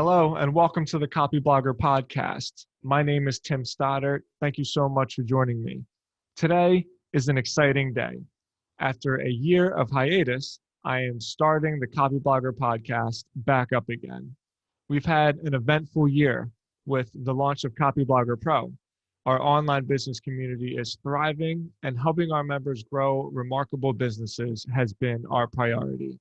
Hello, and welcome to the Copy Blogger podcast. My name is Tim Stoddart. Thank you so much for joining me. Today is an exciting day. After a year of hiatus, I am starting the Copy Blogger podcast back up again. We've had an eventful year with the launch of Copy Blogger Pro. Our online business community is thriving, and helping our members grow remarkable businesses has been our priority.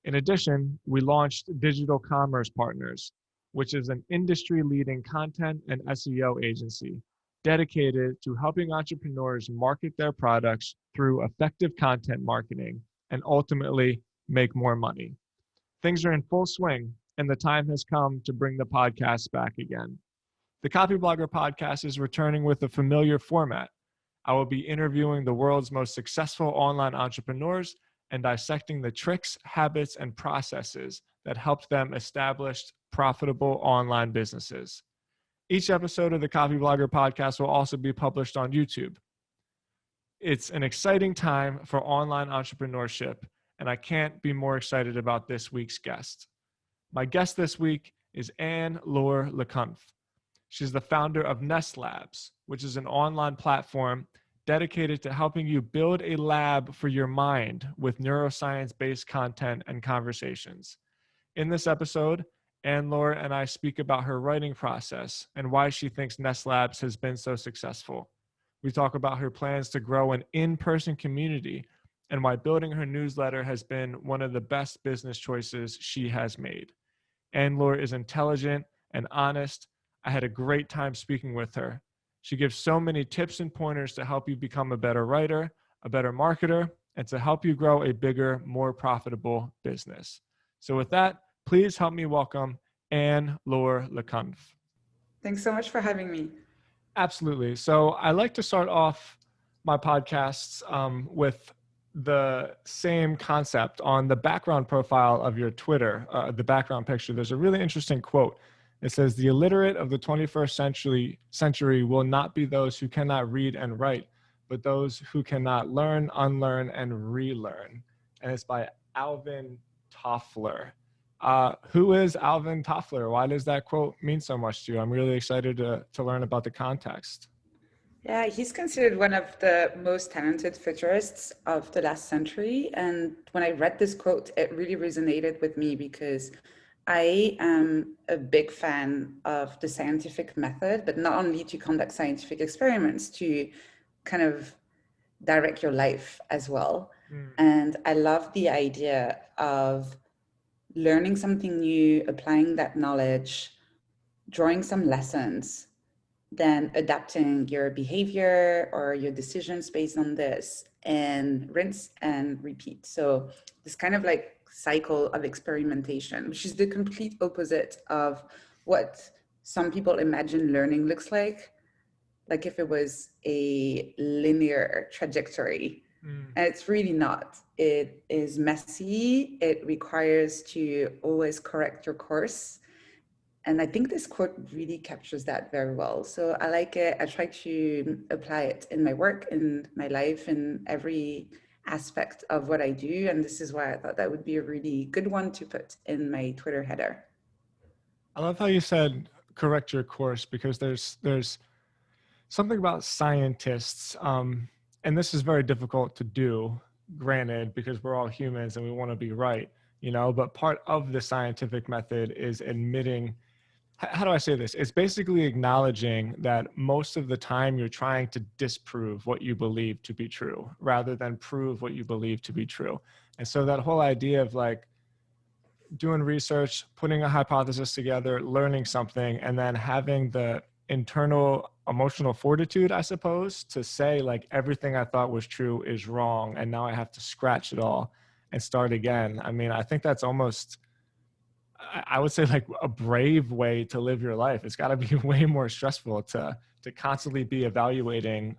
In addition, we launched Digital Commerce Partners, which is an industry-leading content and SEO agency dedicated to helping entrepreneurs market their products through effective content marketing and ultimately make more money. Things are in full swing, and the time has come to bring the podcast back again. The Copy Blogger podcast is returning with a familiar format. I will be interviewing the world's most successful online entrepreneurs and dissecting the tricks, habits, and processes that helped them establish profitable online businesses. Each episode of the Copy Blogger podcast will also be published on YouTube. It's an exciting time for online entrepreneurship, and I can't be more excited about this week's guest. My guest this week is Anne-Laure Cunff. She's the founder of Nest Labs, which is an online platform dedicated to helping you build a lab for your mind with neuroscience-based content and conversations. In this episode, Anne-Laure and I speak about her writing process and why she thinks Nest Labs has been so successful. We talk about her plans to grow an in-person community and why building her newsletter has been one of the best business choices she has made. Anne-Laure is intelligent and honest. I had a great time speaking with her. She gives so many tips and pointers to help you become a better writer, a better marketer, and to help you grow a bigger, more profitable business. So with that, please help me welcome Anne-Laure Cunff. Thanks so much for having me. Absolutely. So I like to start off my podcasts with the same concept. On the background profile of your Twitter, the background picture, there's a really interesting quote. It says, "The illiterate of the 21st century will not be those who cannot read and write, but those who cannot learn, unlearn, and relearn." And it's by Alvin Toffler. Who is Alvin Toffler? Why does that quote mean so much to you? I'm really excited to learn about the context. Yeah, he's considered one of the most talented futurists of the last century. And when I read this quote, it really resonated with me because I am a big fan of the scientific method, but not only to conduct scientific experiments, to kind of direct your life as well. And I love the idea of learning something new, applying that knowledge, drawing some lessons, then adapting your behavior or your decisions based on this, and rinse and repeat. So this kind of like cycle of experimentation, which is the complete opposite of what some people imagine learning looks like if it was a linear trajectory. And it's really not. It is messy. It requires to always correct your course. And I think this quote really captures that very well. So I like it. I try to apply it in my work, in my life, in every aspect of what I do. And this is why I thought that would be a really good one to put in my Twitter header. I love how you said correct your course, because there's something about scientists, and this is very difficult to do, granted, because we're all humans and we want to be right, but part of the scientific method is admitting, how do I say this? It's basically acknowledging that most of the time you're trying to disprove what you believe to be true rather than prove what you believe to be true. And so that whole idea of like doing research, putting a hypothesis together, learning something, and then having the internal emotional fortitude, I suppose, to say like everything I thought was true is wrong, and now I have to scratch it all and start again. I mean, I think that's almost, I would say, like a brave way to live your life. It's got to be way more stressful to constantly be evaluating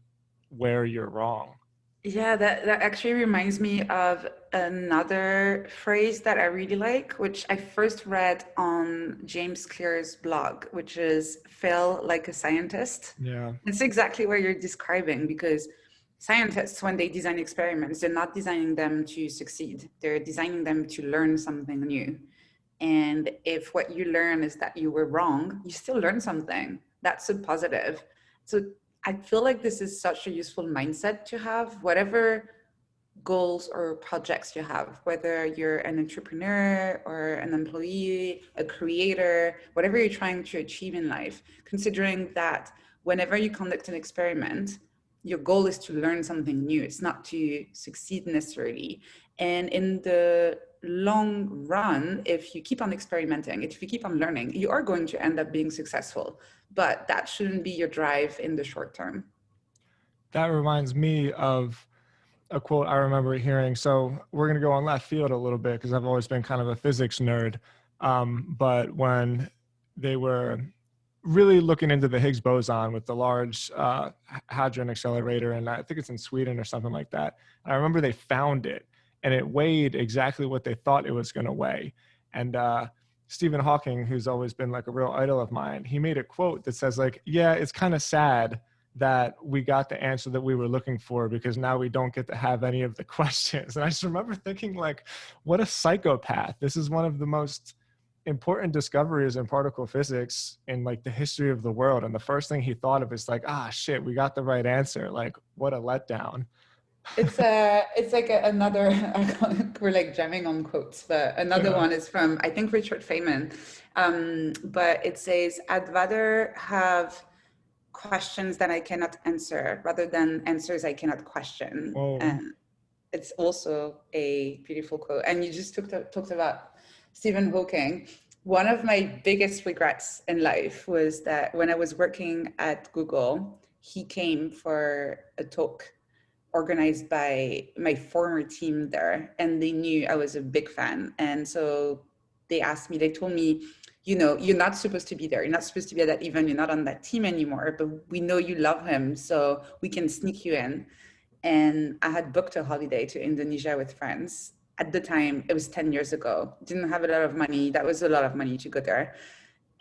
where you're wrong. Yeah, that actually reminds me of another phrase that I really like, which I first read on James Clear's blog, which is fail like a scientist. Yeah. It's exactly what you're describing, because scientists, when they design experiments, they're not designing them to succeed. They're designing them to learn something new. And if what you learn is that you were wrong, you still learn something. That's a positive. So I feel like this is such a useful mindset to have, whatever goals or projects you have, whether you're an entrepreneur or an employee, a creator, whatever you're trying to achieve in life, considering that whenever you conduct an experiment, your goal is to learn something new. It's not to succeed necessarily. And in the long run, if you keep on experimenting, if you keep on learning, you are going to end up being successful. But that shouldn't be your drive in the short term. That reminds me of a quote I remember hearing. So we're going to go on left field a little bit because I've always been kind of a physics nerd. But when they were really looking into the Higgs boson with the large hadron accelerator, and I think it's in Sweden or something like that. And I remember they found it, and it weighed exactly what they thought it was going to weigh. And Stephen Hawking, who's always been like a real idol of mine, he made a quote that says like, yeah, it's kind of sad that we got the answer that we were looking for because now we don't get to have any of the questions. And I just remember thinking like, what a psychopath. This is one of the most important discoveries in particle physics in like the history of the world. And the first thing he thought of is like, ah, shit, we got the right answer. Like, what a letdown. It's like another, we're like jamming on quotes, but another Yeah. one is from, I think, Richard Feynman. But it says, I'd rather have questions that I cannot answer rather than answers I cannot question. Whoa. And it's also a beautiful quote. And you just talked about Stephen Hawking. One of my biggest regrets in life was that when I was working at Google, he came for a talk organized by my former team there, and they knew I was a big fan. And so they told me, you know, you're not supposed to be there. You're not supposed to be at that event. You're not on that team anymore, but we know you love him, so we can sneak you in. And I had booked a holiday to Indonesia with friends. At the time, it was 10 years ago. Didn't have a lot of money. That was a lot of money to go there.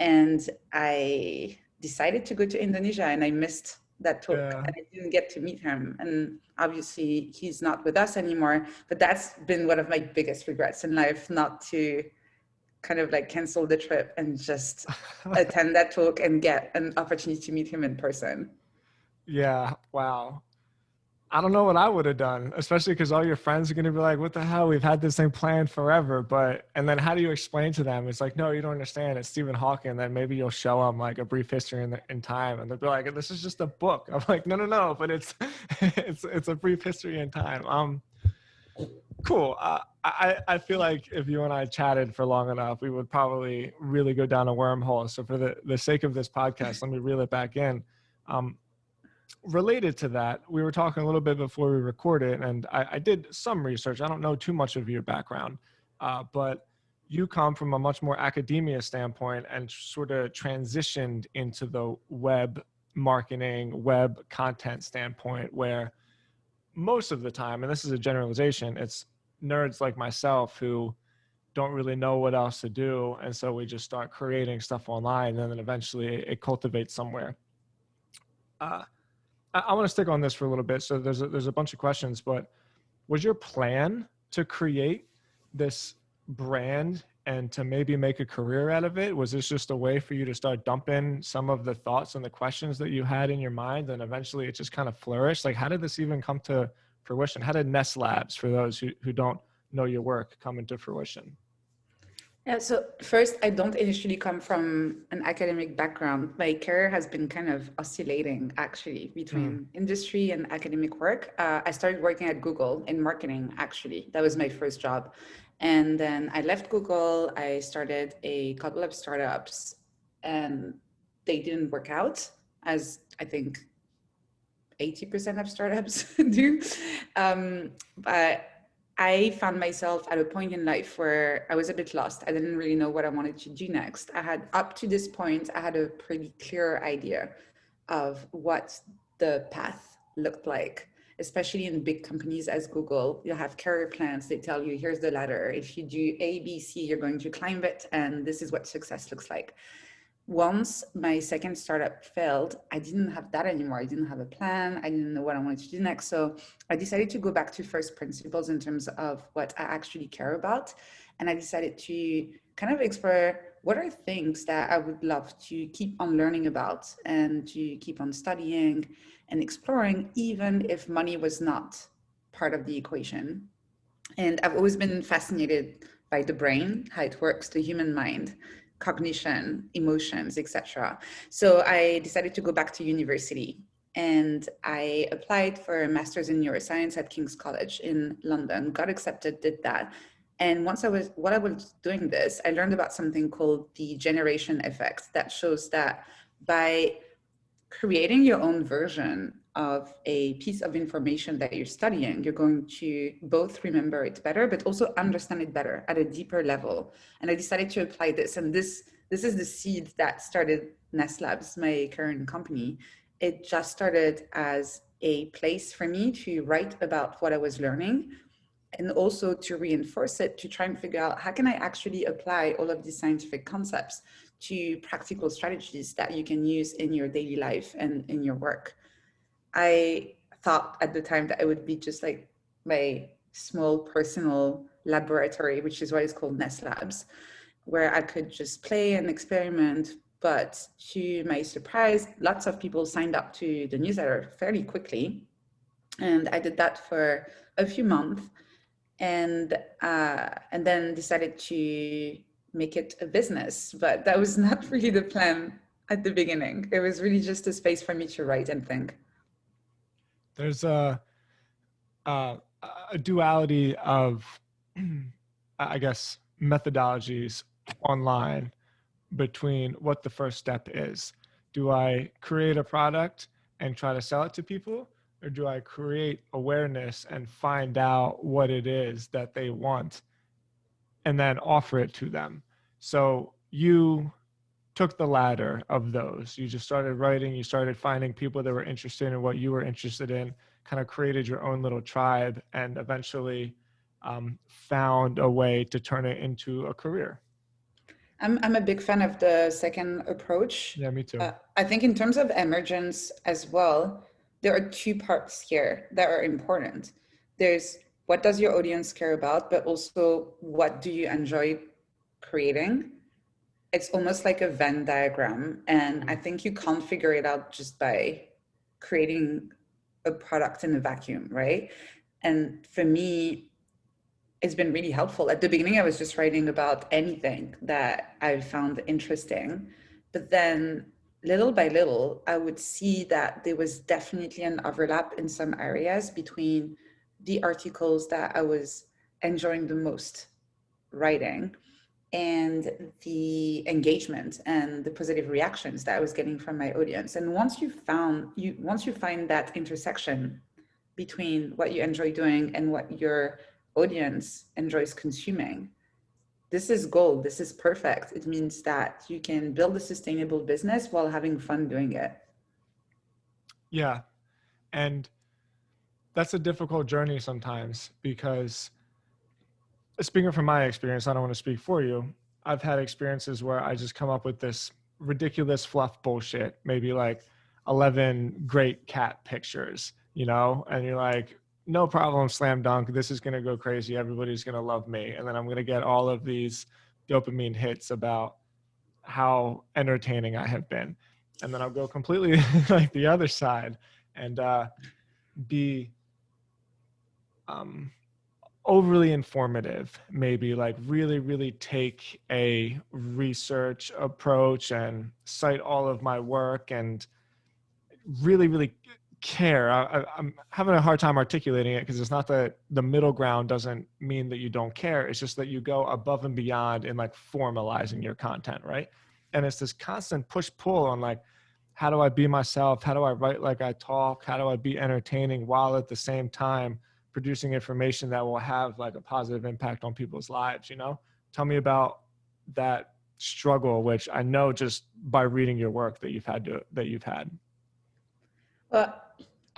And I decided to go to Indonesia, and I missed that talk, Yeah. and I didn't get to meet him. And obviously he's not with us anymore, but that's been one of my biggest regrets in life, not to kind of like cancel the trip and just attend that talk and get an opportunity to meet him in person. Yeah. Wow. I don't know what I would have done, especially because all your friends are going to be like, what the hell? We've had this thing planned forever. But, and then how do you explain to them? It's like, no, you don't understand. It's Stephen Hawking. And then maybe you'll show them like a brief history in time. And they'll be like, this is just a book. I'm like, no, but it's, it's a brief history in time. Cool. I feel like if you and I chatted for long enough, we would probably really go down a wormhole. So for the sake of this podcast, let me reel it back in. Related to that, we were talking a little bit before we recorded, and I did some research. I don't know too much of your background, but you come from a much more academia standpoint and sort of transitioned into the web marketing, web content standpoint, where most of the time, and this is a generalization, it's nerds like myself who don't really know what else to do. And so we just start creating stuff online, and then eventually it cultivates somewhere. I want to stick on this for a little bit. So there's a bunch of questions, but was your plan to create this brand and to maybe make a career out of it? Was this just a way for you to start dumping some of the thoughts and the questions that you had in your mind, and eventually it just kind of flourished? Like, how did this even come to fruition? How did Nest Labs, for those who don't know your work, come into fruition? Yeah, so first, I don't initially come from an academic background. My career has been kind of oscillating actually Mm. between industry and academic work. I started working at Google in marketing, actually. That was my first job. And then I left Google. I started a couple of startups, and they didn't work out, as I think 80% of startups do. But I found myself at a point in life where I was a bit lost. I didn't really know what I wanted to do next. I had, up to this point, I had a pretty clear idea of what the path looked like, especially in big companies as Google. You have career plans. They tell you, here's the ladder. If you do A, B, C, you're going to climb it. And this is what success looks like. Once my second startup failed, I didn't have that anymore. I didn't have a plan. I didn't know what I wanted to do next. So I decided to go back to first principles in terms of what I actually care about. And I decided to kind of explore what are things that I would love to keep on learning about and to keep on studying and exploring, even if money was not part of the equation. And I've always been fascinated by the brain, how it works, the human mind, cognition, emotions, etc. So I decided to go back to university and I applied for a master's in neuroscience at King's College in London, got accepted, did that. And while I was doing this, I learned about something called the generation effect that shows that by creating your own version of a piece of information that you're studying, you're going to both remember it better, but also understand it better at a deeper level. And I decided to apply this. And this is the seed that started Nest Labs, my current company. It just started as a place for me to write about what I was learning and also to reinforce it, to try and figure out how can I actually apply all of these scientific concepts to practical strategies that you can use in your daily life and in your work. I thought at the time that it would be just like my small personal laboratory, which is why it's called Nest Labs, where I could just play and experiment. But to my surprise, lots of people signed up to the newsletter fairly quickly. And I did that for a few months and then decided to make it a business. But that was not really the plan at the beginning. It was really just a space for me to write and think. There's a duality of, I guess, methodologies online between what the first step is. Do I create a product and try to sell it to people? Or do I create awareness and find out what it is that they want and then offer it to them? So you took the latter of those. You just started writing, you started finding people that were interested in what you were interested in, kind of created your own little tribe, and eventually found a way to turn it into a career. I'm a big fan of the second approach. Yeah, me too. I think in terms of emergence as well, there are two parts here that are important. There's what does your audience care about, but also what do you enjoy creating? It's almost like a Venn diagram. And I think you can't figure it out just by creating a product in a vacuum, right? And for me, it's been really helpful. At the beginning, I was just writing about anything that I found interesting. But then little by little, I would see that there was definitely an overlap in some areas between the articles that I was enjoying the most writing and the engagement and the positive reactions that I was getting from my audience. And once you find that intersection between what you enjoy doing and what your audience enjoys consuming, this is gold. This is perfect. It means that you can build a sustainable business while having fun doing it. Yeah. And that's a difficult journey sometimes because, speaking from my experience, I don't want to speak for you. I've had experiences where I just come up with this ridiculous fluff bullshit, maybe like 11 great cat pictures, and you're like, no problem, slam dunk. This is going to go crazy. Everybody's going to love me. And then I'm going to get all of these dopamine hits about how entertaining I have been. And then I'll go completely like the other side and be overly informative, maybe like really, really take a research approach and cite all of my work and really, really care. I'm having a hard time articulating it because it's not that the middle ground doesn't mean that you don't care. It's just that you go above and beyond in like formalizing your content, right? And it's this constant push-pull on like, how do I be myself? How do I write like I talk? How do I be entertaining while at the same time producing information that will have like a positive impact on people's lives, Tell me about that struggle, which I know just by reading your work that you've had. Well,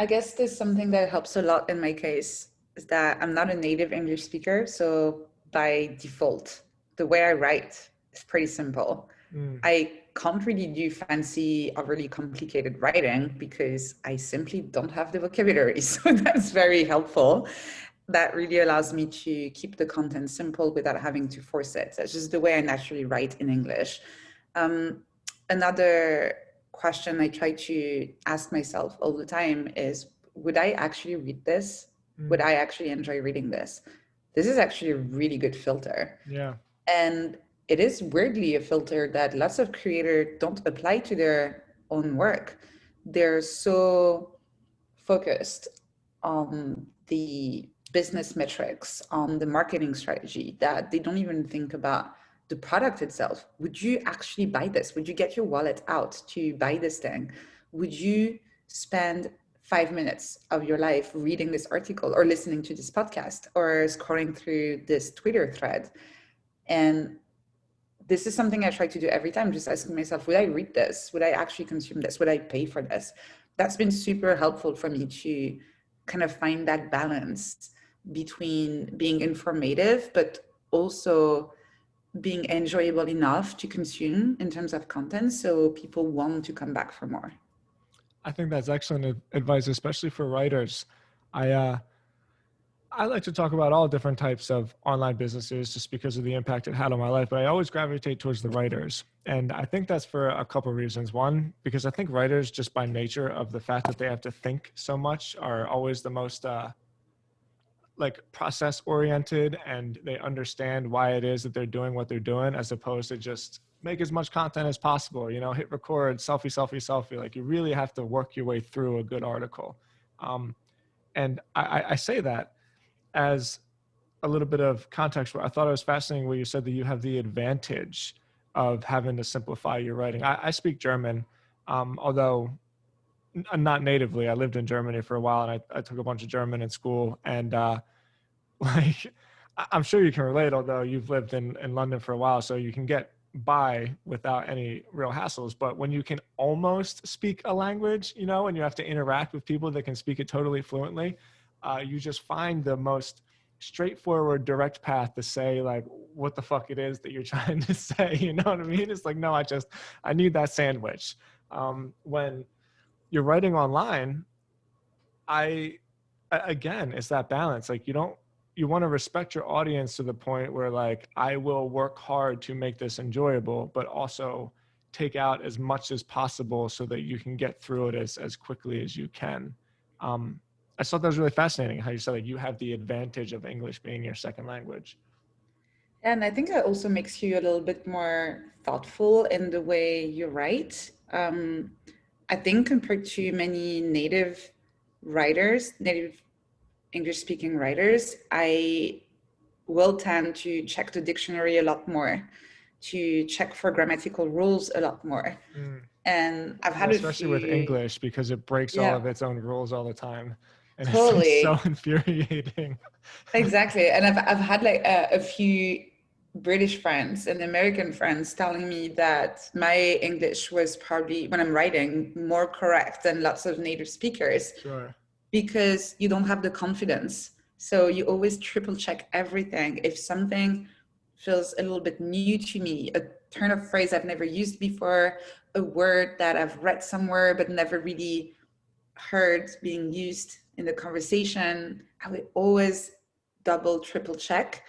I guess there's something that helps a lot in my case is that I'm not a native English speaker. So by default, the way I write is pretty simple. I can't really do fancy, overly complicated writing because I simply don't have the vocabulary. So that's very helpful. that really allows me to keep the content simple without having to force it. That's just the way I naturally write in English. Um, Another question I try to ask myself all the time is, would I actually read this? Would I actually enjoy reading this? This is actually a really good filter. Yeah. And it is weirdly a filter that lots of creators don't apply to their own work. They're so focused on the business metrics, on the marketing strategy, that they don't even think about the product itself. Would you actually buy this? Would you get your wallet out to buy this thing? Would you spend 5 minutes of your life reading this article or listening to this podcast or scrolling through this Twitter thread? And this is something I try to do every time, just asking myself, would I read this? Would I actually consume this? Would I pay for this? That's been super helpful for me to kind of find that balance between being informative, but also being enjoyable enough to consume in terms of content so people want to come back for more. I think that's excellent advice, especially for writers. I like to talk about all different types of online businesses just because of the impact it had on my life, but I always gravitate towards the writers. And I think that's for a couple of reasons. One, because I think writers, just by nature of the fact that they have to think so much, are always the most like process oriented, and they understand why it is that they're doing what they're doing, as opposed to just make as much content as possible, you know, hit record, selfie, selfie, selfie. Like, you really have to work your way through a good article. And I say that as a little bit of context. Where I thought it was fascinating where you said that you have the advantage of having to simplify your writing. I speak German, although not natively. I lived in Germany for a while, and I took a bunch of German in school. And like, I'm sure you can relate, although you've lived in London for a while, so you can get by without any real hassles. But when you can almost speak a language, you know, and you have to interact with people that can speak it totally fluently, you just find the most straightforward, direct path to say like what the fuck it is that you're trying to say. You know what I mean? It's like, no, I need that sandwich. When you're writing online, again, it's that balance. Like, you want to respect your audience to the point where, like, I will work hard to make this enjoyable, but also take out as much as possible so that you can get through it as quickly as you can. I thought that was really fascinating how you said, like, you have the advantage of English being your second language. And I think that also makes you a little bit more thoughtful in the way you write. I think compared to many native English speaking writers, I will tend to check the dictionary a lot more, to check for grammatical rules a lot more. And I've had especially with English, because it breaks all of its own rules all the time. And totally. It's so infuriating. Exactly. And I've had like a few British friends and American friends telling me that my English was probably, when I'm writing, more correct than lots of native speakers. Sure. Because you don't have the confidence. So you always triple check everything. If something feels a little bit new to me, a turn of phrase I've never used before, a word that I've read somewhere but never really heard being used in the conversation, I would always double, triple check,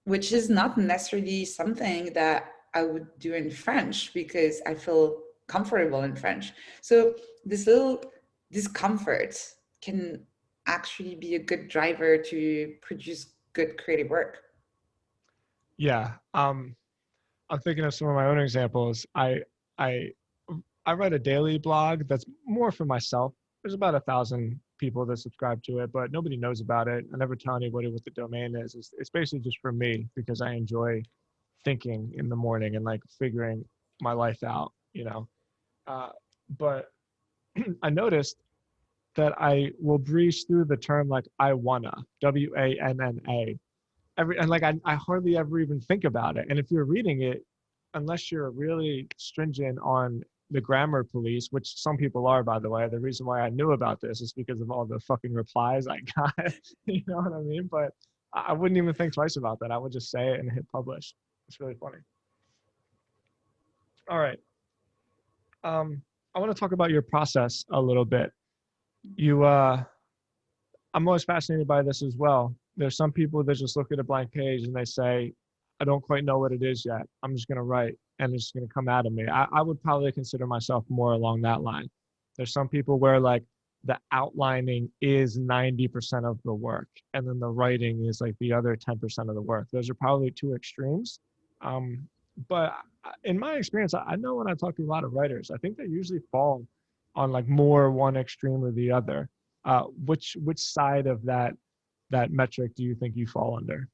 which is not necessarily something that I would do in French because I feel comfortable in French. So this little discomfort can actually be a good driver to produce good creative work. Yeah. I'm thinking of some of my own examples. I write a daily blog that's more for myself. There's about 1,000 people that subscribe to it, but nobody knows about it. I never tell anybody what the domain is. It's basically just for me, because I enjoy thinking in the morning and like figuring my life out, you know. But I noticed that I will breeze through the term like I wanna, WANNA. And like I hardly ever even think about it. And if you're reading it, unless you're really stringent on the grammar police, which some people are, by the way, the reason why I knew about this is because of all the fucking replies I got. You know what I mean? But I wouldn't even think twice about that. I would just say it and hit publish. It's really funny. All right. I want to talk about your process a little bit. I'm always fascinated by this as well. There's some people that just look at a blank page and they say, I don't quite know what it is yet. I'm just going to write and it's going to come out of me. I would probably consider myself more along that line. There's some people where like the outlining is 90% of the work and then the writing is like the other 10% of the work. Those are probably two extremes. But in my experience, I know when I talk to a lot of writers, I think they usually fall on like more one extreme or the other. Which side of that metric do you think you fall under?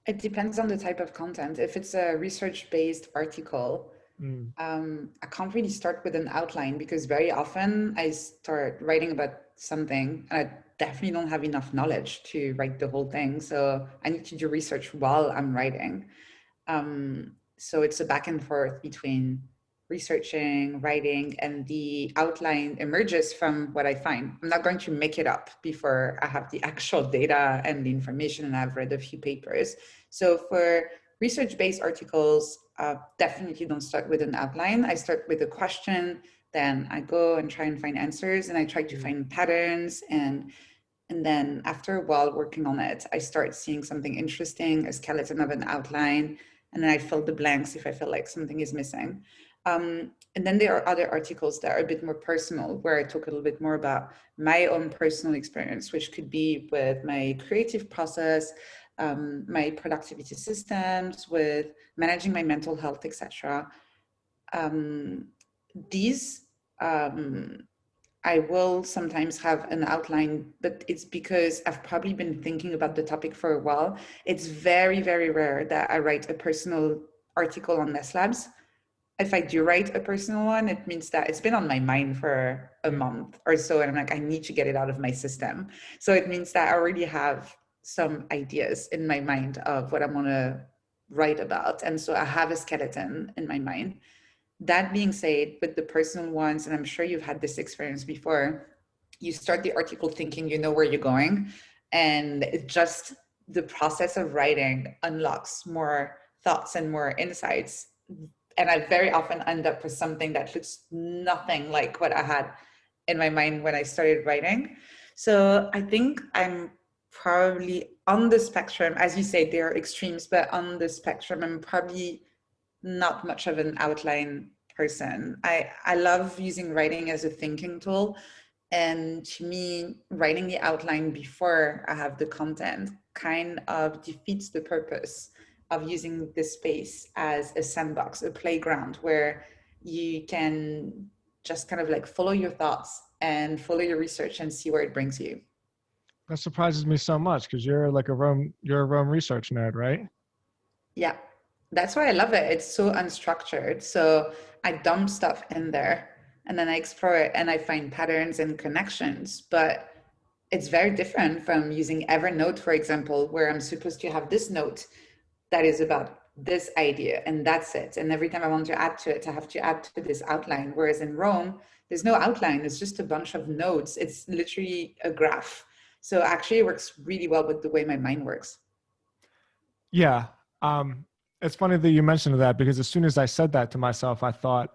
It depends on the type of content. If it's a research-based article, Mm, I can't really start with an outline because very often I start writing about something and I definitely don't have enough knowledge to write the whole thing. So I need to do research while I'm writing. So it's a back and forth between researching, writing, and the outline emerges from what I find. I'm not going to make it up before I have the actual data and the information and I've read a few papers. So for research-based articles, definitely don't start with an outline. I start with a question, then I go and try and find answers and I try to mm, find patterns and then after a while working on it, I start seeing something interesting, a skeleton of an outline, and then I fill the blanks if I feel like something is missing. And then there are other articles that are a bit more personal, where I talk a little bit more about my own personal experience, which could be with my creative process, my productivity systems, with managing my mental health, etc. These I will sometimes have an outline, but it's because I've probably been thinking about the topic for a while. It's very, very rare that I write a personal article on Nest Labs. If I do write a personal one, it means that it's been on my mind for a mm. month or so. And I'm like, I need to get it out of my system. So it means that I already have some ideas in my mind of what I want to write about. And so I have a skeleton in my mind. That being said, with the personal ones, and I'm sure you've had this experience before, you start the article thinking you know where you're going, and it just the process of writing unlocks more thoughts and more insights. And I very often end up with something that looks nothing like what I had in my mind when I started writing. So I think I'm probably on the spectrum, as you say, there are extremes, but on the spectrum, I'm probably not much of an outline person. I love using writing as a thinking tool. And to me, writing the outline before I have the content kind of defeats the purpose of using this space as a sandbox, a playground where you can just kind of like follow your thoughts and follow your research and see where it brings you. That surprises me so much because you're a Rome research nerd, right? Yeah, that's why I love it. It's so unstructured. So I dump stuff in there and then I explore it and I find patterns and connections. But it's very different from using Evernote, for example, where I'm supposed to have this note that is about this idea and that's it. And every time I want to add to it, I have to add to this outline. Whereas in Rome, there's no outline, it's just a bunch of notes. It's literally a graph. So actually, it works really well with the way my mind works. Yeah. Um, it's funny that you mentioned that because as soon as I said that to myself, I thought,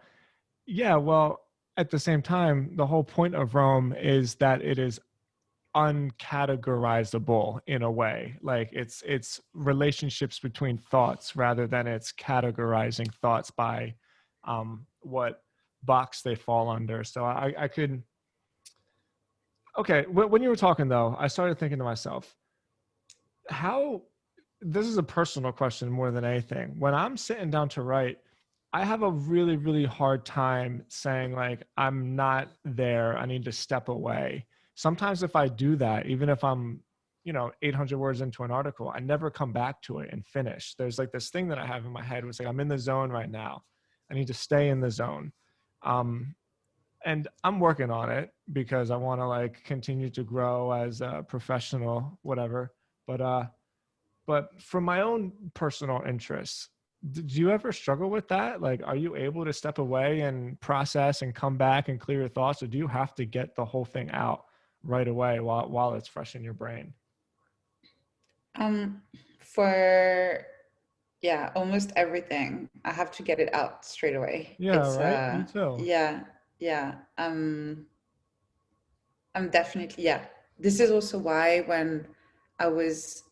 yeah, well, at the same time, the whole point of Rome is that it is uncategorizable in a way. Like it's relationships between thoughts rather than it's categorizing thoughts by what box they fall under. So I could, okay, when you were talking though, I started thinking to myself, how, this is a personal question more than anything. When I'm sitting down to write, I have a really, really hard time saying like, I'm not there. I need to step away. Sometimes if I do that, even if I'm, 800 words into an article, I never come back to it and finish. There's like this thing that I have in my head where it's like, I'm in the zone right now. I need to stay in the zone. Um, and I'm working on it because I want to like continue to grow as a professional, whatever. But from my own personal interests, did you ever struggle with that? Like, are you able to step away and process and come back and clear your thoughts, or do you have to get the whole thing out right away while it's fresh in your brain? Um, for yeah, almost everything, I have to get it out straight away. Yeah, right. Me too. Yeah, yeah. I'm definitely, yeah. this is also why when I was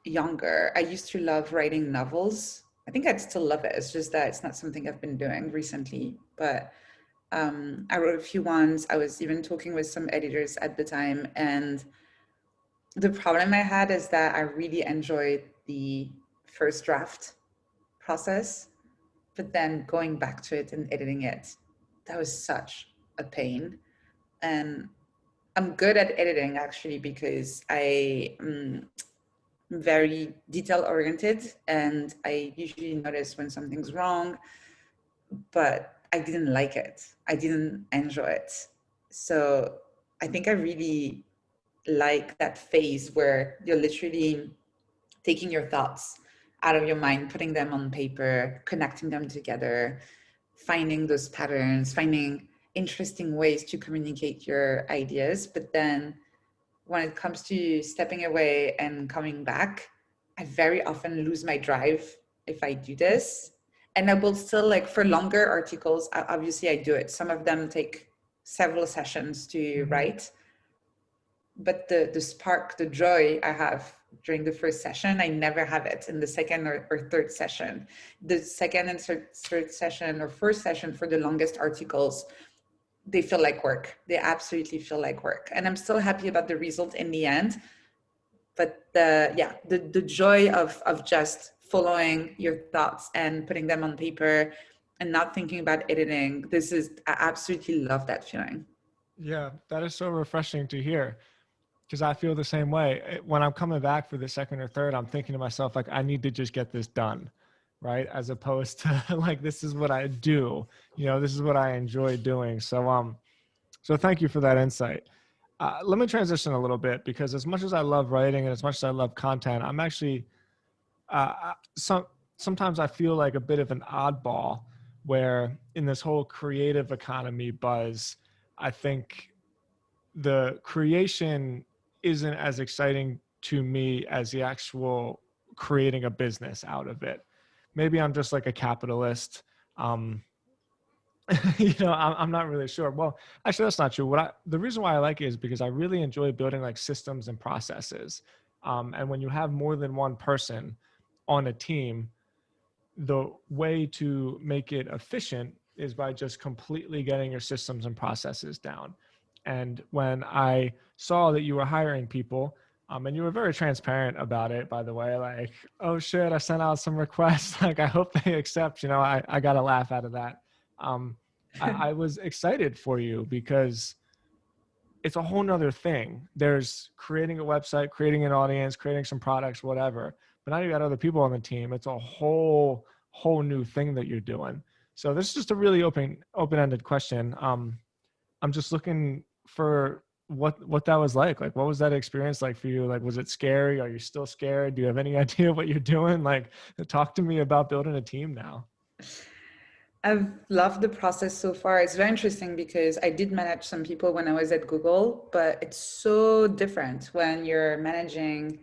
younger, I used to love writing novels. I think I'd still love it. It's just that it's not something I've been doing recently. But I wrote a few ones. I was even talking with some editors at the time. And the problem I had is that I really enjoyed the first draft process, but then going back to it and editing it, that was such a pain. And I'm good at editing actually because I'm very detail oriented and I usually notice when something's wrong, but I didn't like it. I didn't enjoy it. So I think I really like that phase where you're literally taking your thoughts out of your mind, putting them on paper, connecting them together, finding those patterns, finding interesting ways to communicate your ideas. But then when it comes to stepping away and coming back, I very often lose my drive if I do this. And I will still, like, for longer articles, obviously I do it. Some of them take several sessions to write, but the spark, the joy I have during the first session, I never have it in the second or third session. The second and third session or first session for the longest articles, they feel like work. They absolutely feel like work. And I'm still happy about the result in the end. But the joy of just following your thoughts and putting them on paper and not thinking about editing, I absolutely love that feeling. Yeah, that is so refreshing to hear, because I feel the same way. When I'm coming back for the second or third, I'm thinking to myself, like, I need to just get this done, right? As opposed to like, this is what I do, this is what I enjoy doing. So thank you for that insight. Let me transition a little bit, because as much as I love writing and as much as I love content, I'm actually, sometimes I feel like a bit of an oddball, where in this whole creative economy buzz, I think the creation isn't as exciting to me as the actual creating a business out of it. Maybe I'm just like a capitalist. Um, I'm not really sure. Well, actually, that's not true. The reason why I like it is because I really enjoy building like systems and processes. And when you have more than one person on a team, the way to make it efficient is by just completely getting your systems and processes down. And when I saw that you were hiring people, and you were very transparent about it, by the way, like, oh shit, I sent out some requests. Like, I hope they accept, I got a laugh out of that. I was excited for you, because it's a whole nother thing. There's creating a website, creating an audience, creating some products, whatever. But now you got other people on the team. It's a whole new thing that you're doing. So this is just a really open-ended question. I'm just looking for what that was like. Like, what was that experience like for you? Like, was it scary? Are you still scared? Do you have any idea what you're doing? Like, talk to me about building a team now. I've loved the process so far. It's very interesting because I did manage some people when I was at Google, but it's so different when you're managing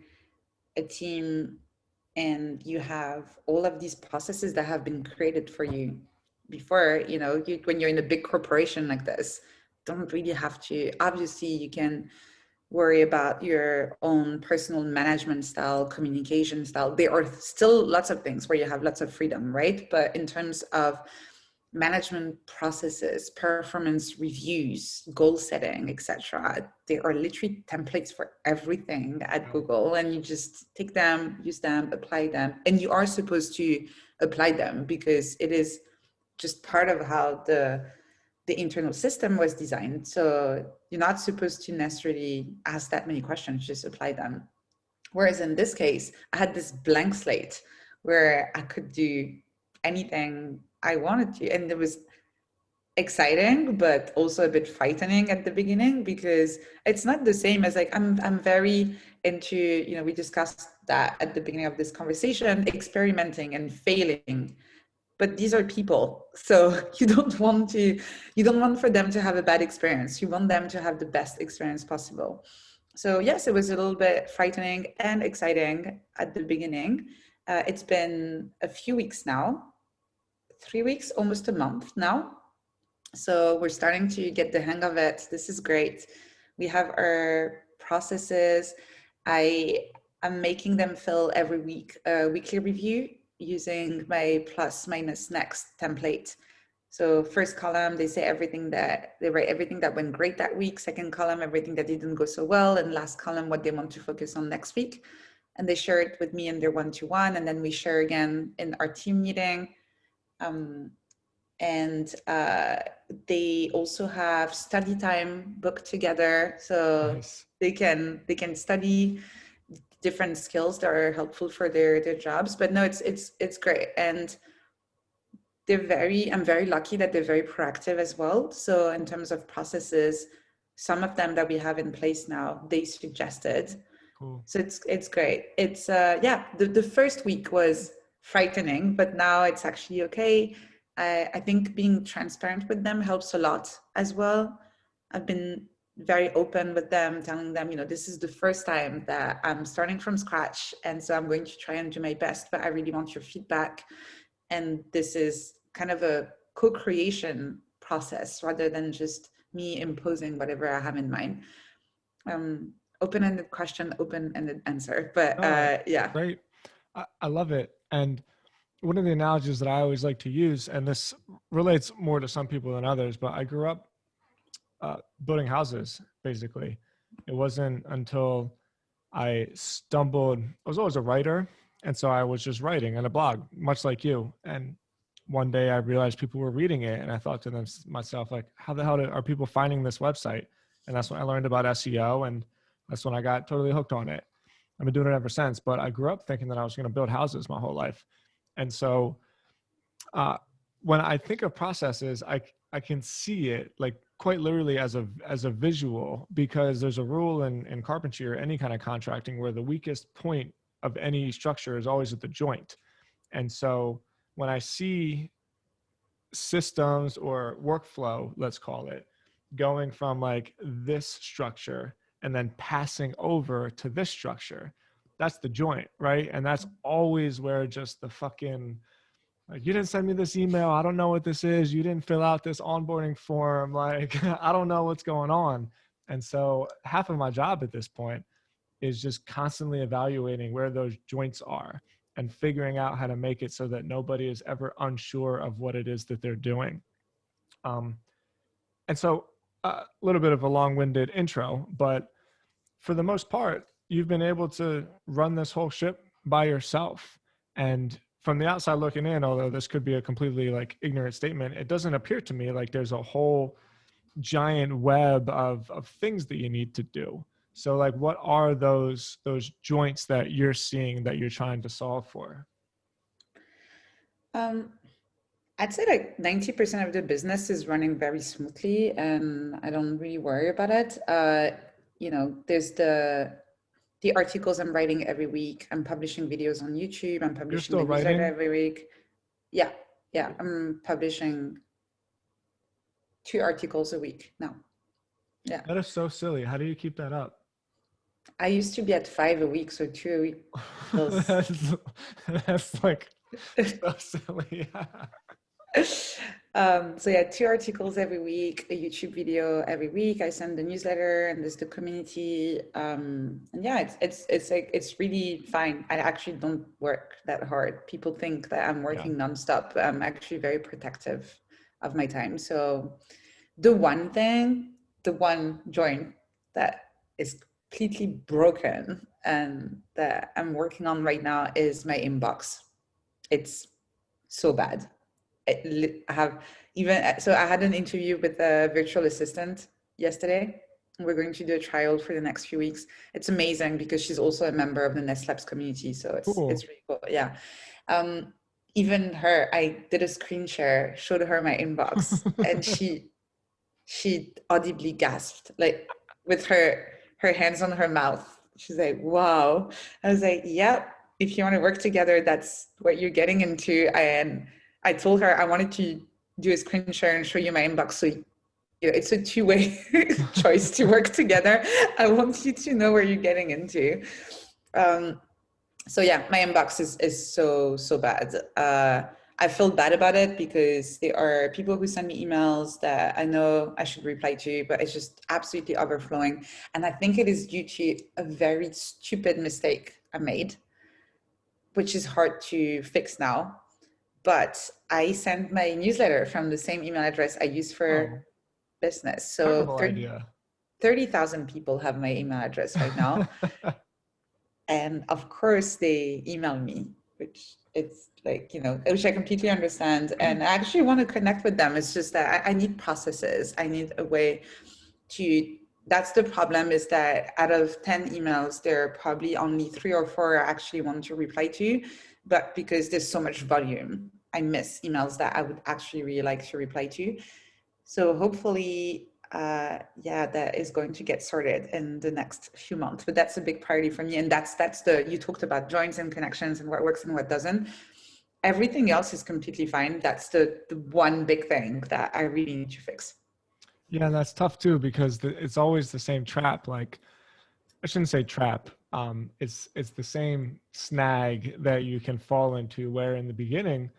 a team and you have all of these processes that have been created for you before. When you're in a big corporation like this, don't really have to. Obviously, you can worry about your own personal management style, communication style. There are still lots of things where you have lots of freedom, right? But in terms of management processes, performance reviews, goal setting, etc., there are literally templates for everything at Google, and you just take them, use them, apply them, and you are supposed to apply them because it is just part of how the internal system was designed. So you're not supposed to necessarily ask that many questions, just apply them. Whereas in this case, I had this blank slate where I could do anything I wanted to. And it was exciting, but also a bit frightening at the beginning because it's not the same as like, I'm very into, we discussed that at the beginning of this conversation, experimenting and failing. But these are people. So you don't want for them to have a bad experience. You want them to have the best experience possible. So yes, it was a little bit frightening and exciting at the beginning. It's been a few weeks now, 3 weeks, almost a month now. So we're starting to get the hang of it. This is great. We have our processes. I'm making them fill every week a weekly review using my plus minus next template. So first column, they say they write everything that went great that week. Second column, everything that didn't go so well. And last column, what they want to focus on next week. And they share it with me in their one-to-one. And then we share again in our team meeting. They also have study time booked together. So Nice. they can study different skills that are helpful for their jobs. But no, it's great. And I'm very lucky that they're very proactive as well. So in terms of processes, some of them that we have in place now, they suggested. Cool. So it's great. It's the first week was frightening, but now it's actually okay. I think being transparent with them helps a lot as well. I've been very open with them, telling them, this is the first time that I'm starting from scratch. And so I'm going to try and do my best, but I really want your feedback. And this is kind of a co-creation process rather than just me imposing whatever I have in mind. Open-ended question, open-ended answer. But yeah. Great. I love it. And one of the analogies that I always like to use, and this relates more to some people than others, but I grew up building houses, basically. It wasn't until I was always a writer. And so I was just writing on a blog, much like you. And one day I realized people were reading it. And I thought to myself, like, how the hell are people finding this website? And that's when I learned about SEO. And that's when I got totally hooked on it. I've been doing it ever since. But I grew up thinking that I was going to build houses my whole life. And so when I think of processes, I can see it like quite literally as a visual, because there's a rule in carpentry or any kind of contracting where the weakest point of any structure is always at the joint. And so when I see systems or workflow, let's call it, going from like this structure and then passing over to this structure, that's the joint, right? And that's always where just the fucking, like, you didn't send me this email, I don't know what this is, you didn't fill out this onboarding form, like, I don't know what's going on. And so half of my job at this point is just constantly evaluating where those joints are and figuring out how to make it so that nobody is ever unsure of what it is that they're doing. And so a little bit of a long-winded intro, but for the most part, you've been able to run this whole ship by yourself. And from the outside looking in, although this could be a completely like ignorant statement, it doesn't appear to me like there's a whole giant web of things that you need to do. So like, what are those joints that you're seeing that you're trying to solve for? I'd say like 90% of the business is running very smoothly and I don't really worry about it. There's the articles I'm writing every week. I'm publishing videos on YouTube. I'm publishing the newsletter every week. Yeah. I'm publishing 2 articles a week now. Yeah. That is so silly. How do you keep that up? I used to be at 5 a week, so 2 a week. That's like so silly. So yeah, 2 articles every week, a YouTube video every week. I send the newsletter and there's the community. And yeah, it's really fine. I actually don't work that hard. People think that I'm working nonstop. I'm actually very protective of my time. So the one joint that is completely broken and that I'm working on right now is my inbox. It's so bad. I had an interview with a virtual assistant yesterday. We're going to do a trial for the next few weeks. It's amazing because she's also a member of the Nest Labs community. So it's really cool. Yeah. Even her, I did a screen share, showed her my inbox and she audibly gasped, like with her hands on her mouth. She's like, wow. I was like, yep, if you want to work together, that's what you're getting into. And I told her I wanted to do a screen share and show you my inbox. So it's a two-way choice to work together. I want you to know where you're getting into. So yeah, my inbox is so bad. I feel bad about it because there are people who send me emails that I know I should reply to, but it's just absolutely overflowing. And I think it is due to a very stupid mistake I made, which is hard to fix now. But I sent my newsletter from the same email address I use Oh, for business. So terrible idea. 30,000 people have my email address right now. And of course they email me, which it's like, which I completely understand. And I actually want to connect with them. It's just that I need processes. I need a way to, that's the problem, is that out of 10 emails, there are probably only 3 or 4 I actually want to reply to. But because there's so much volume, I miss emails that I would actually really like to reply to. So hopefully, that is going to get sorted in the next few months. But that's a big priority for me. And that's you talked about joins and connections and what works and what doesn't. Everything else is completely fine. That's the one big thing that I really need to fix. Yeah, and that's tough too, because it's always the same trap. Like, I shouldn't say trap. It's the same snag that you can fall into, where in the beginning,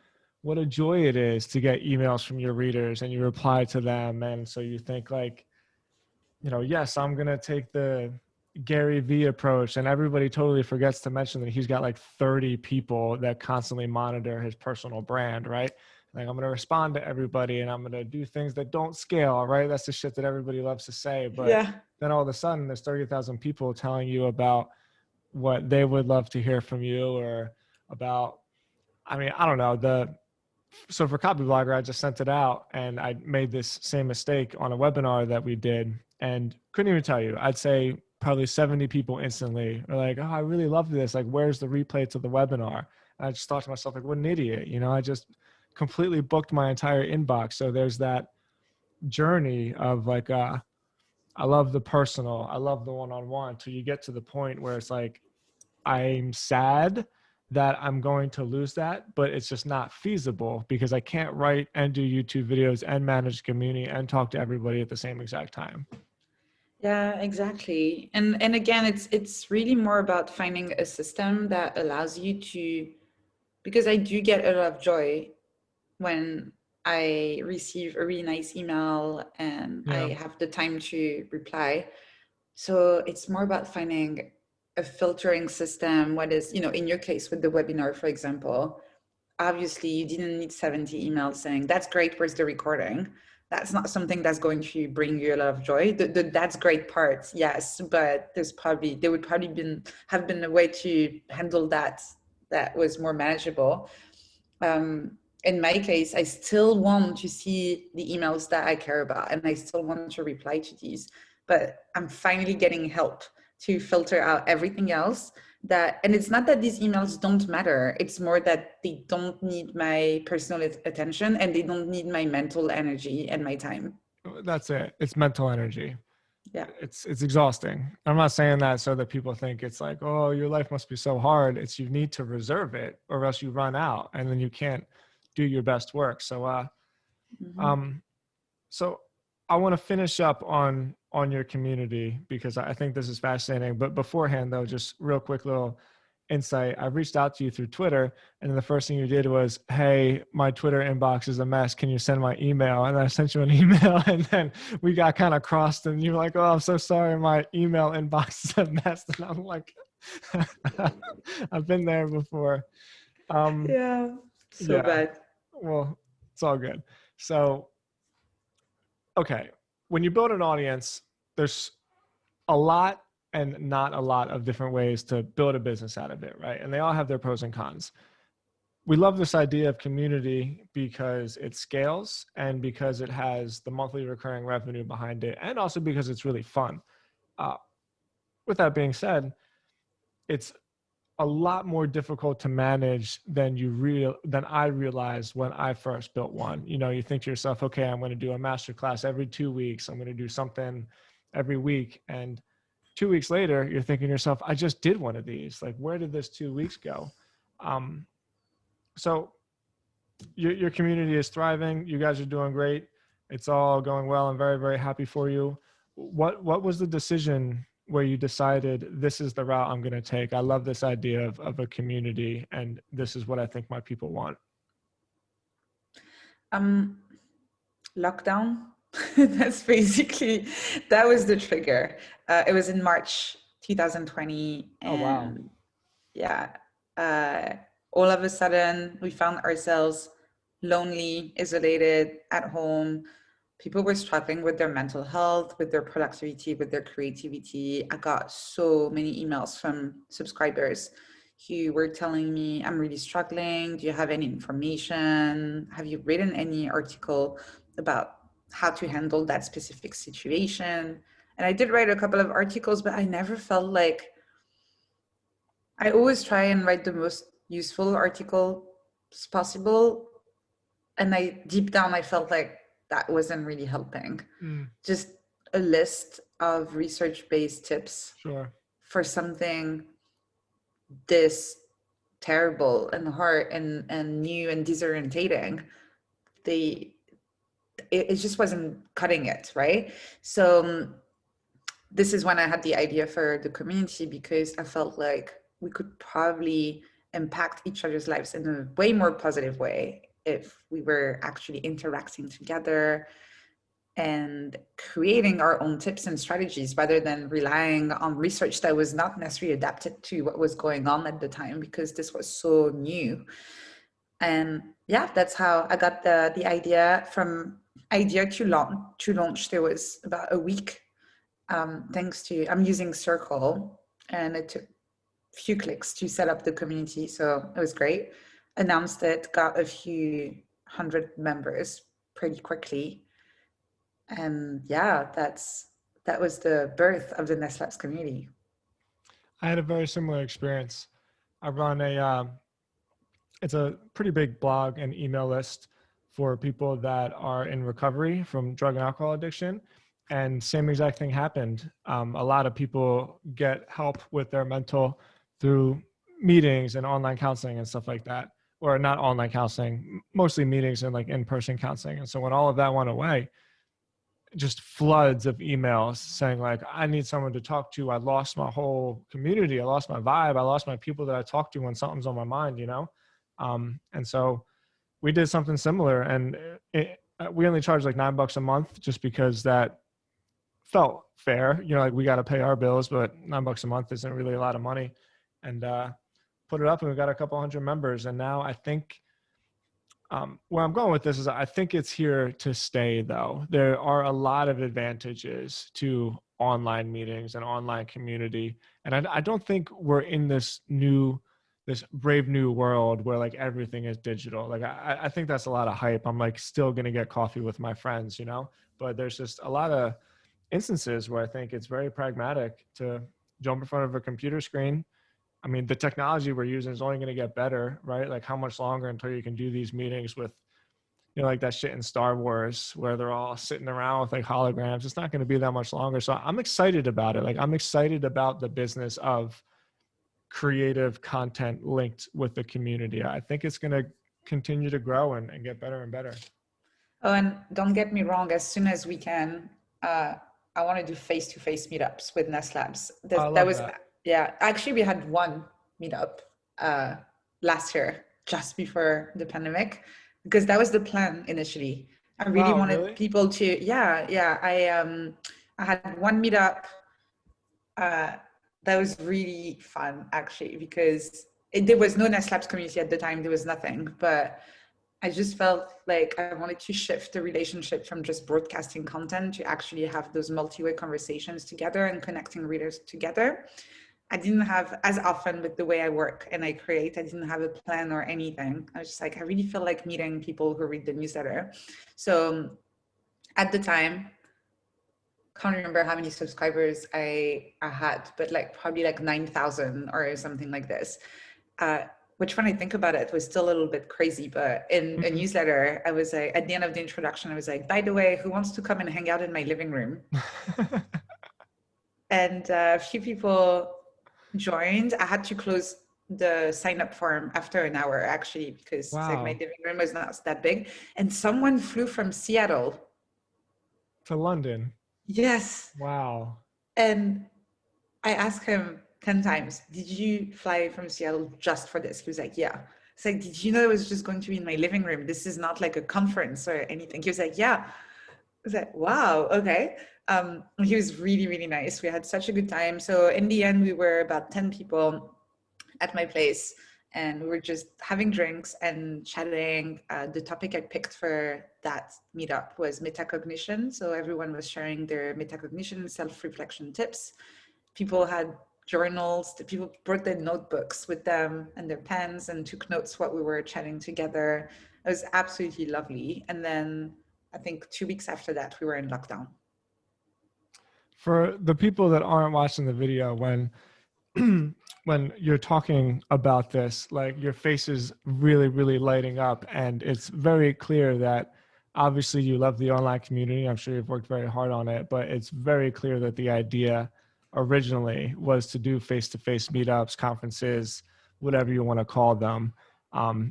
what a joy it is to get emails from your readers and you reply to them. And so you think like, yes, I'm going to take the Gary V approach, and everybody totally forgets to mention that he's got like 30 people that constantly monitor his personal brand, right? Like, I'm going to respond to everybody and I'm going to do things that don't scale, right? That's the shit that everybody loves to say. But Yeah. then all of a sudden there's 30,000 people telling you about what they would love to hear from you, or about, I mean, I don't know, so for Copy Blogger, I just sent it out and I made this same mistake on a webinar that we did, and couldn't even tell you. I'd say probably 70 people instantly are like, oh, I really love this. Like, where's the replay to the webinar? And I just thought to myself, like, what an idiot. I just completely booked my entire inbox. So there's that journey of like, I love the personal, I love the one-on-one, till you get to the point where it's like, I'm sad that I'm going to lose that, but it's just not feasible because I can't write and do YouTube videos and manage community and talk to everybody at the same exact time. Yeah, exactly. And again, it's really more about finding a system that allows you to, because I do get a lot of joy when I receive a really nice email and Yeah. I have the time to reply. So it's more about finding a filtering system. What is, in your case with the webinar, for example, obviously you didn't need 70 emails saying, that's great, where's the recording? That's not something that's going to bring you a lot of joy. The that's great part, yes, but there would probably have been a way to handle that was more manageable. In my case, I still want to see the emails that I care about, and I still want to reply to these, but I'm finally getting help to filter out everything else. And it's not that these emails don't matter, it's more that they don't need my personal attention and they don't need my mental energy and my time. That's it. It's mental energy. Yeah. It's exhausting. I'm not saying that so that people think it's like, oh, your life must be so hard. It's, you need to reserve it or else you run out and then you can't do your best work. So, Mm-hmm. so I want to finish up on your community because I think this is fascinating. But beforehand, though, just real quick little insight. I reached out to you through Twitter, and the first thing you did was, hey, my Twitter inbox is a mess. Can you send my email? And I sent you an email, and then we got kind of crossed, and you were like, oh, I'm so sorry. My email inbox is a mess. And I'm like, I've been there before. Yeah, so Yeah, bad. well, it's all good. So, okay, when you build an audience, there's a lot and not a lot of different ways to build a business out of it, right? And they all have their pros and cons. We love this idea of community because it scales and because it has the monthly recurring revenue behind it, and also because it's really fun. Uh, with that being said, it's a lot more difficult to manage than I realized when I first built one. You think to yourself, okay, I'm going to do a masterclass every 2 weeks. I'm going to do something every week. And 2 weeks later, you're thinking to yourself, I just did one of these. Like, where did this 2 weeks go? So your community is thriving. You guys are doing great. It's all going well. I'm very, very happy for you. What was the decision where you decided this is the route I'm going to take? I love this idea of a community, and this is what I think my people want. Um, Lockdown. That's basically, that was the trigger. It was in March 2020, Oh, wow. and yeah, uh, all of a sudden we found ourselves lonely, isolated at home. People were struggling with their mental health, with their productivity, with their creativity. I got so many emails from subscribers who were telling me, I'm really struggling. Do you have any information? Have you written any article about how to handle that specific situation? And I did write a couple of articles, but I never felt like, I always try and write the most useful article possible. And deep down, I felt like that wasn't really helping. Mm, Just a list of research-based tips sure. for something this terrible and hard and new and disorientating. They, it just wasn't cutting it, right? So this is when I had the idea for the community, because I felt like we could probably impact each other's lives in a way more positive way if we were actually interacting together and creating our own tips and strategies rather than relying on research that was not necessarily adapted to what was going on at the time, because this was so new. And yeah, that's how I got the idea. From idea to launch, there was about a week. Thanks to, I'm using Circle, and it took a few clicks to set up the community, so it was great. Announced it, got a few hundred members pretty quickly, and yeah, that was the birth of the AnneLaures community. I had a very similar experience. I run it's a pretty big blog and email list for people that are in recovery from drug and alcohol addiction. And same exact thing happened. A lot of people get help with their mental through meetings and online counseling and stuff like that, or not online counseling, mostly meetings and like in-person counseling. And so when all of that went away, just floods of emails saying like, I need someone to talk to. I lost my whole community. I lost my vibe. I lost my people that I talk to when something's on my mind, you know? And so we did something similar, and we only charged like $9 a month just because that felt fair. You know, like we got to pay our bills, but $9 a month isn't really a lot of money. And put it up, and we got a couple hundred members. And now I think where I'm going with this is I think it's here to stay, though. There are a lot of advantages to online meetings and online community. And I don't think we're in this brave new world where like everything is digital. Like I think that's a lot of hype. I'm like still going to get coffee with my friends, you know, but there's just a lot of instances where I think it's very pragmatic to jump in front of a computer screen. I mean, the technology we're using is only going to get better, right? Like how much longer until you can do these meetings with, you know, like that shit in Star Wars where they're all sitting around with like holograms. It's not going to be that much longer. So I'm excited about it. Like I'm excited about the business of creative content linked with the community. I think it's going to continue to grow and get better and better. Oh, and don't get me wrong, as soon as we can, I want to do face-to-face meetups with AnneLaures. I That love was, that. yeah, actually we had one meetup uh, last year, just before the pandemic, because that was the plan initially. I really Wow, wanted really? people to, yeah, I had one meetup uh, that was really fun actually, because there was no AnneLaures community at the time, there was nothing, but I just felt like I wanted to shift the relationship from just broadcasting content to actually have those multi-way conversations together and connecting readers together. I didn't have, as often with the way I work and I create, I didn't have a plan or anything. I was just like, I really feel like meeting people who read the newsletter. So at the time, can't remember how many subscribers I had, but like probably like 9,000 or something like this. Which when I think about it was still a little bit crazy, but in a newsletter, I was like, at the end of the introduction, I was like, by the way, who wants to come and hang out in my living room? And a few people joined. I had to close the sign up form after an hour actually, because it's like my Wow. living room was not that big. And someone flew from Seattle. To London. Yes. Wow. And I asked him 10 times, did you fly from Seattle just for this? He was like, yeah. It's like, did you know it was just going to be in my living room? This is not like a conference or anything. He was like, yeah. I was like, wow, okay. He was really, really nice. We had such a good time. So in the end, we were about 10 people at my place, and we were just having drinks and chatting. The topic I picked for that meetup was metacognition. So everyone was sharing their metacognition and self-reflection tips. People had journals, the people brought their notebooks with them and their pens and took notes while we were chatting together. It was absolutely lovely. And then I think 2 weeks after that, we were in lockdown. For the people that aren't watching the video, when when you're talking about this, like your face is really, really lighting up, and it's very clear that obviously you love the online community. I'm sure you've worked very hard on it, but it's very clear that the idea originally was to do face-to-face meetups, conferences, whatever you want to call them.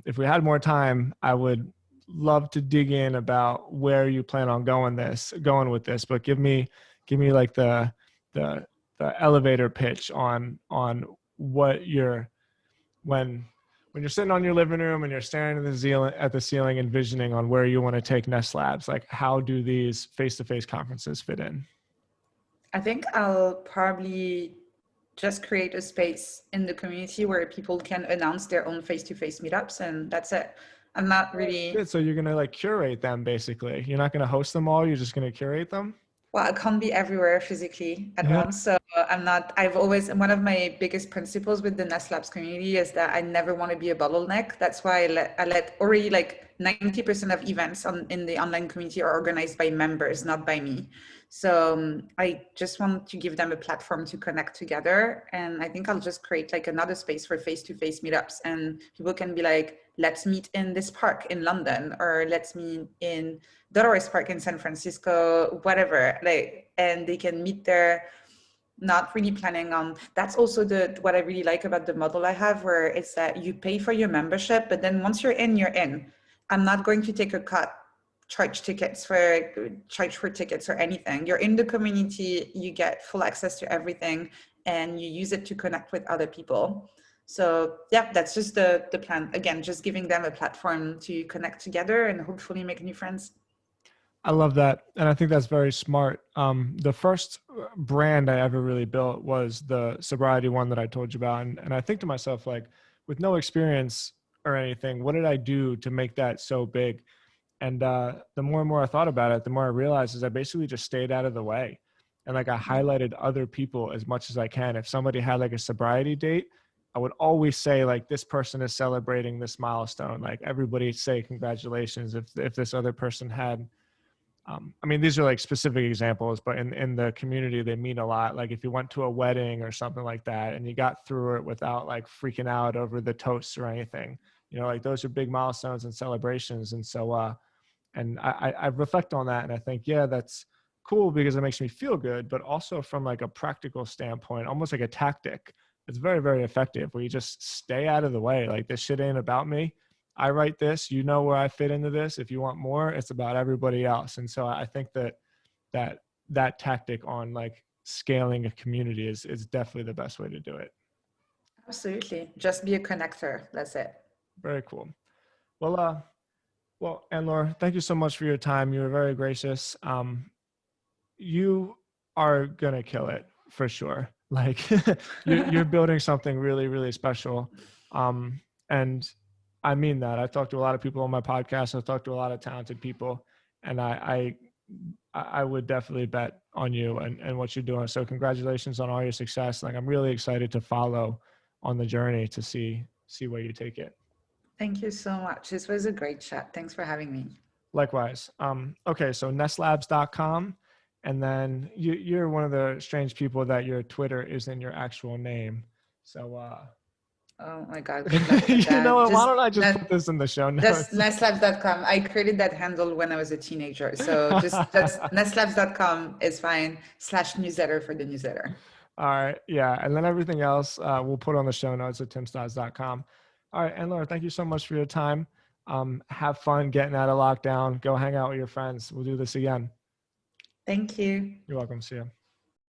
If we had more time, I would love to dig in about where you plan on going with this, but give me like the elevator pitch on what when you're sitting on your living room and you're staring at the ceiling, envisioning on where you want to take Nest Labs. Like, how do these face-to-face conferences fit in? I think I'll probably just create a space in the community where people can announce their own face-to-face meetups, and that's it. I'm not really... So you're going to like curate them, basically. You're not going to host them all. You're just going to curate them. Well, I can't be everywhere physically at once. So I've always, one of my biggest principles with the Nest Labs community is that I never want to be a bottleneck. That's why I let already like 90% of events in the online community are organized by members, not by me. So I just want to give them a platform to connect together. And I think I'll just create like another space for face-to-face meetups, and people can be like, let's meet in this park in London, or let's meet in Dolores Park in San Francisco, whatever, like, and they can meet there, not really planning on. That's also what I really like about the model I have, where it's that you pay for your membership, but then once you're in, you're in. I'm not going to take a cut, charge for tickets or anything. You're in the community, you get full access to everything, and you use it to connect with other people. So yeah, that's just the plan. Again, just giving them a platform to connect together and hopefully make new friends. I love that. And I think that's very smart. The first brand I ever really built was the sobriety one that I told you about. And I think to myself, like, with no experience or anything, what did I do to make that so big? And the more and more I thought about it, the more I realized is I basically just stayed out of the way. And like I highlighted other people as much as I can. If somebody had like a sobriety date, I would always say like, this person is celebrating this milestone. Like everybody say congratulations. If this other person had, I mean, these are like specific examples, but in the community, they mean a lot. Like if you went to a wedding or something like that and you got through it without like freaking out over the toasts or anything, you know, like those are big milestones and celebrations. And so, and I reflect on that and I think, yeah, that's cool because it makes me feel good, but also from like a practical standpoint, almost like a tactic, it's very, very effective where you just stay out of the way. Like this shit ain't about me. I write this, you know where I fit into this. If you want more, it's about everybody else. And so I think that tactic on like scaling a community is definitely the best way to do it. Absolutely. Just be a connector. That's it. Very cool. Well, Anne-Laure, thank you so much for your time. You were very gracious. You are going to kill it for sure. Like you're building something really, really special. And I mean that. I've talked to a lot of people on my podcast. I've talked to a lot of talented people, and I would definitely bet on you and what you're doing. So congratulations on all your success. Like I'm really excited to follow on the journey to see where you take it. Thank you so much. This was a great chat. Thanks for having me. Likewise. Okay. So nestlabs.com. And then you're one of the strange people that your Twitter isn't your actual name. So, oh my God. Good luck with you that. know what? Why don't I just put this in the show notes? Just nestlabs.com. I created that handle when I was a teenager. So just nestlabs.com is fine. /newsletter for the newsletter. All right. Yeah. And then everything else we'll put on the show notes at timstods.com. All right. Anne-Laure, thank you so much for your time. Have fun getting out of lockdown. Go hang out with your friends. We'll do this again. Thank you. You're welcome. See you.